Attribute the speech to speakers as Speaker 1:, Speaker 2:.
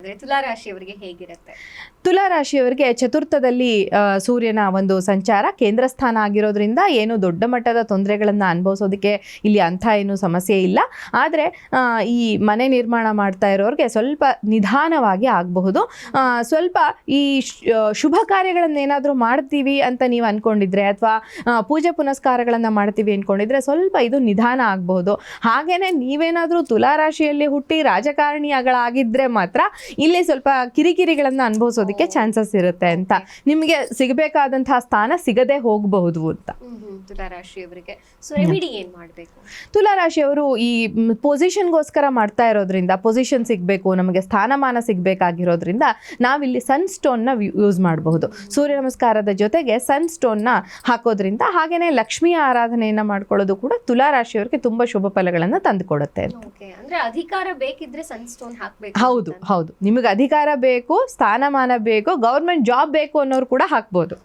Speaker 1: ನೋಡೋದಾದ್ರೆ ತುಲಾ ರಾಶಿಯವರಿಗೆ ಹೇಗಿರುತ್ತೆ?
Speaker 2: ತುಲಾ ರಾಶಿಯವರಿಗೆ ಚತುರ್ಥದಲ್ಲಿ ಸೂರ್ಯನ ಒಂದು ಸಂಚಾರ ಕೇಂದ್ರ ಸ್ಥಾನ ಆಗಿರೋದ್ರಿಂದ ಏನು ದೊಡ್ಡ ಮಟ್ಟದ ತೊಂದರೆಗಳನ್ನು ಅನುಭವಿಸೋದಕ್ಕೆ ಇಲ್ಲಿ ಅಂಥ ಏನು ಸಮಸ್ಯೆ ಇಲ್ಲ. ಆದರೆ ಈ ಮನೆ ನಿರ್ಮಾಣ ಮಾಡ್ತಾ ಇರೋರಿಗೆ ಸ್ವಲ್ಪ ನಿಧಾನವಾಗಿ ಆಗಬಹುದು. ಸ್ವಲ್ಪ ಈ ಶುಭ ಕಾರ್ಯಗಳನ್ನೇನಾದರೂ ಮಾಡ್ತೀವಿ ಅಂತ ನೀವು ಅಂದ್ಕೊಂಡಿದ್ರೆ ಅಥವಾ ಪೂಜೆ ಪುನಸ್ಕಾರಗಳನ್ನು ಮಾಡ್ತೀವಿ ಅಂದ್ಕೊಂಡಿದ್ರೆ ಸ್ವಲ್ಪ ಇದು ನಿಧಾನ ಆಗಬಹುದು. ಹಾಗೆಯೇ ನೀವೇನಾದರೂ ತುಲಾ ರಾಶಿಯಲ್ಲಿ ಹುಟ್ಟಿ ರಾಜಕಾರಣಿಗಳಾಗಿದ್ದರೆ ಮಾತ್ರ ಇಲ್ಲಿ ಸ್ವಲ್ಪ ಕಿರಿಕಿರಿಗಳನ್ನು ಅನುಭವಿಸೋದಕ್ಕೆ ಚಾನ್ಸಸ್ ಇರುತ್ತೆ ಅಂತ, ನಿಮಗೆ ಸಿಗಬೇಕಾದಂತಹ ಸ್ಥಾನ ಸಿಗದೆ ಹೋಗಬಹುದು ಅಂತ.
Speaker 1: ತುಲಾ ರಾಶಿಯವರಿಗೆ ಸೊ ರೆಮಿಡಿ ಏನ್ ಮಾಡಬೇಕು?
Speaker 2: ತುಲಾ ರಾಶಿಯವರು ಈ ಪೊಸಿಷನ್ಗೋಸ್ಕರ ಮಾಡ್ತಾ ಇರೋದ್ರಿಂದ, ಪೊಸಿಷನ್ ಸಿಗಬೇಕು, ನಮಗೆ ಸ್ಥಾನಮಾನ ಸಿಗಬೇಕಾಗಿರೋದ್ರಿಂದ ನಾವಿಲ್ಲಿ ಸನ್ ಸ್ಟೋನ್ನ ಯೂಸ್ ಮಾಡಬಹುದು. ಸೂರ್ಯ ನಮಸ್ಕಾರದ ಜೊತೆಗೆ ಸನ್ ಸ್ಟೋನ್ನ ಹಾಕೋದ್ರಿಂದ, ಹಾಗೆಯೇ ಲಕ್ಷ್ಮಿಯ ಆರಾಧನೆಯನ್ನು ಮಾಡ್ಕೊಳ್ಳೋದು ಕೂಡ ತುಲಾ ರಾಶಿಯವರಿಗೆ ತುಂಬ ಶುಭ ಫಲಗಳನ್ನು ತಂದುಕೊಡುತ್ತೆ.
Speaker 1: ಅಂದ್ರೆ ಅಧಿಕಾರ ಬೇಕಿದ್ರೆ ಸನ್ ಸ್ಟೋನ್ ಹಾಕಬೇಕು.
Speaker 2: ಹೌದು ಹೌದು, ನಿಮಗೆ ಅಧಿಕಾರ ಬೇಕು, ಸ್ಥಾನಮಾನ ಬೇಕು, ಗೌರ್ಮೆಂಟ್ ಜಾಬ್ ಬೇಕು ಅನ್ನೋರು ಕೂಡ ಹಾಕ್ಬೋದು.